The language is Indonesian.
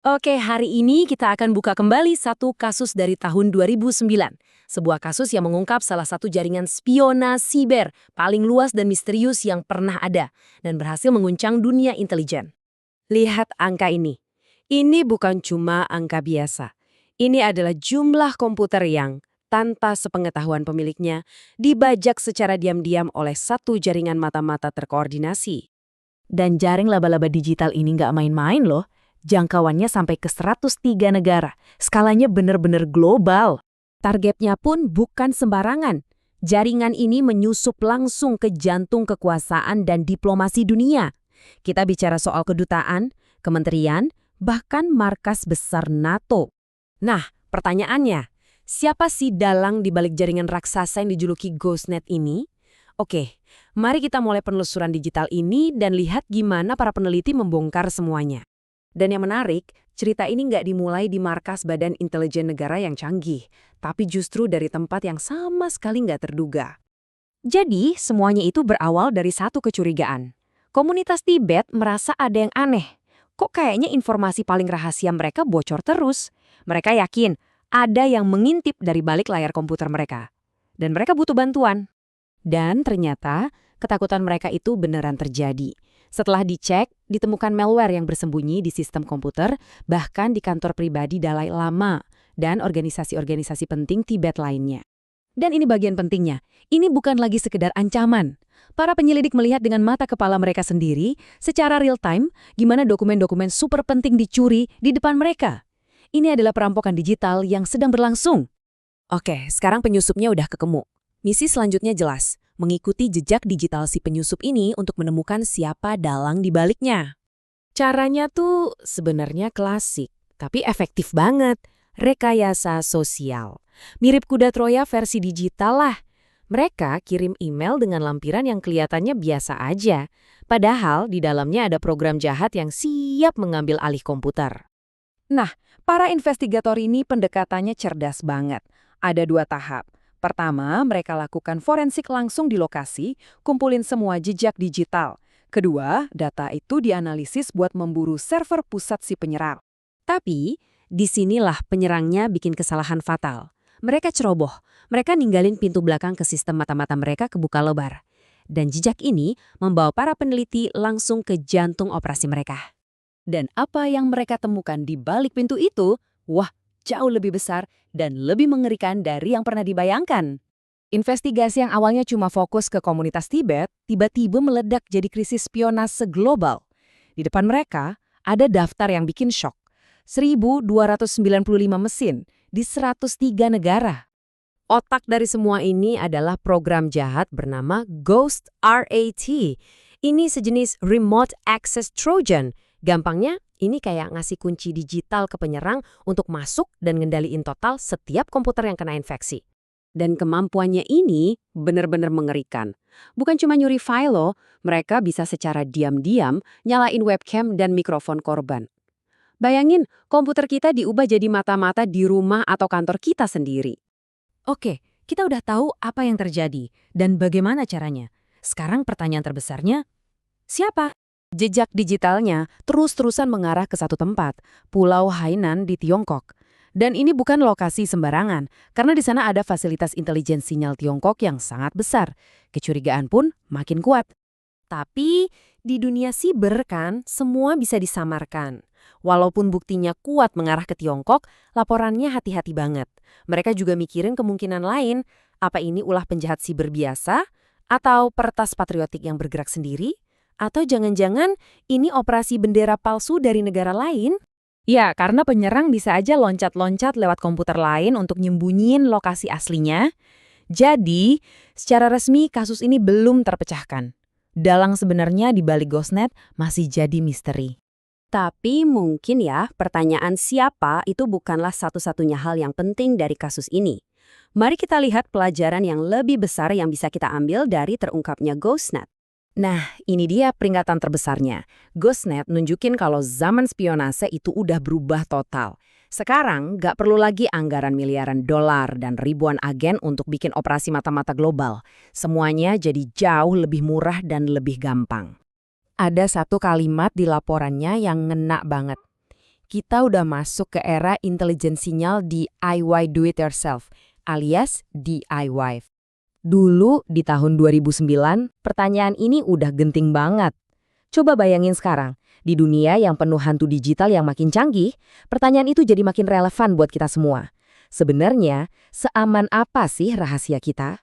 Oke, hari ini kita akan buka kembali satu kasus dari tahun 2009. Sebuah kasus yang mengungkap salah satu jaringan spionase siber paling luas dan misterius yang pernah ada dan berhasil mengguncang dunia intelijen. Lihat angka ini. Ini bukan cuma angka biasa. Ini adalah jumlah komputer yang, tanpa sepengetahuan pemiliknya, dibajak secara diam-diam oleh satu jaringan mata-mata terkoordinasi. Dan jaring laba-laba digital ini nggak main-main loh. Jangkauannya sampai ke 103 negara. Skalanya benar-benar global. Targetnya pun bukan sembarangan. Jaringan ini menyusup langsung ke jantung kekuasaan dan diplomasi dunia. Kita bicara soal kedutaan, kementerian, bahkan markas besar NATO. Nah, pertanyaannya, siapa sih dalang di balik jaringan raksasa yang dijuluki GhostNet ini? Oke, mari kita mulai penelusuran digital ini dan lihat gimana para peneliti membongkar semuanya. Dan yang menarik, cerita ini nggak dimulai di markas Badan Intelijen Negara yang canggih, tapi justru dari tempat yang sama sekali nggak terduga. Jadi, semuanya itu berawal dari satu kecurigaan. Komunitas Tibet merasa ada yang aneh. Kok kayaknya informasi paling rahasia mereka bocor terus? Mereka yakin ada yang mengintip dari balik layar komputer mereka. Dan mereka butuh bantuan. Dan ternyata ketakutan mereka itu beneran terjadi. Setelah dicek, ditemukan malware yang bersembunyi di sistem komputer, bahkan di kantor pribadi Dalai Lama dan organisasi-organisasi penting Tibet lainnya. Dan ini bagian pentingnya, ini bukan lagi sekedar ancaman. Para penyelidik melihat dengan mata kepala mereka sendiri, secara real-time, gimana dokumen-dokumen super penting dicuri di depan mereka. Ini adalah perampokan digital yang sedang berlangsung. Oke, sekarang penyusupnya udah ketemu. Misi selanjutnya jelas, mengikuti jejak digital si penyusup ini untuk menemukan siapa dalang di baliknya. Caranya tuh sebenarnya klasik, tapi efektif banget. Rekayasa sosial. Mirip kuda Troya versi digital lah. Mereka kirim email dengan lampiran yang kelihatannya biasa aja. Padahal di dalamnya ada program jahat yang siap mengambil alih komputer. Nah, para investigator ini pendekatannya cerdas banget. Ada 2 tahap. Pertama, mereka lakukan forensik langsung di lokasi, kumpulin semua jejak digital. Kedua, data itu dianalisis buat memburu server pusat si penyerang. Tapi, disinilah penyerangnya bikin kesalahan fatal. Mereka ceroboh, mereka ninggalin pintu belakang ke sistem mata-mata mereka kebuka lebar. Dan jejak ini membawa para peneliti langsung ke jantung operasi mereka. Dan apa yang mereka temukan di balik pintu itu, wah, jauh lebih besar dan lebih mengerikan dari yang pernah dibayangkan. Investigasi yang awalnya cuma fokus ke komunitas Tibet, tiba-tiba meledak jadi krisis spionase global. Di depan mereka, ada daftar yang bikin shock. 1.295 mesin di 103 negara. Otak dari semua ini adalah program jahat bernama Ghost RAT. Ini sejenis Remote Access Trojan. Gampangnya, ini kayak ngasih kunci digital ke penyerang untuk masuk dan ngendaliin total setiap komputer yang kena infeksi. Dan kemampuannya ini benar-benar mengerikan. Bukan cuma nyuri file loh, mereka bisa secara diam-diam nyalain webcam dan mikrofon korban. Bayangin, komputer kita diubah jadi mata-mata di rumah atau kantor kita sendiri. Oke, kita udah tahu apa yang terjadi dan bagaimana caranya. Sekarang pertanyaan terbesarnya, siapa? Jejak digitalnya terus-terusan mengarah ke satu tempat, Pulau Hainan di Tiongkok. Dan ini bukan lokasi sembarangan, karena di sana ada fasilitas intelijen sinyal Tiongkok yang sangat besar. Kecurigaan pun makin kuat. Tapi di dunia siber kan, semua bisa disamarkan. Walaupun buktinya kuat mengarah ke Tiongkok, laporannya hati-hati banget. Mereka juga mikirin kemungkinan lain, apa ini ulah penjahat siber biasa? Atau peretas patriotik yang bergerak sendiri? Atau jangan-jangan ini operasi bendera palsu dari negara lain? Ya, karena penyerang bisa aja loncat-loncat lewat komputer lain untuk nyembunyiin lokasi aslinya. Jadi, secara resmi kasus ini belum terpecahkan. Dalang sebenarnya di balik GhostNet masih jadi misteri. Tapi mungkin ya, pertanyaan siapa itu bukanlah satu-satunya hal yang penting dari kasus ini. Mari kita lihat pelajaran yang lebih besar yang bisa kita ambil dari terungkapnya GhostNet. Nah, ini dia peringatan terbesarnya. GhostNet nunjukin kalau zaman spionase itu udah berubah total. Sekarang nggak perlu lagi anggaran miliaran dolar dan ribuan agen untuk bikin operasi mata-mata global. Semuanya jadi jauh lebih murah dan lebih gampang. Ada satu kalimat di laporannya yang ngena banget. Kita udah masuk ke era intelijen sinyal DIY do it yourself, alias DIY. Dulu di tahun 2009, pertanyaan ini udah genting banget. Coba bayangin sekarang, di dunia yang penuh hantu digital yang makin canggih, pertanyaan itu jadi makin relevan buat kita semua. Sebenarnya, seaman apa sih rahasia kita?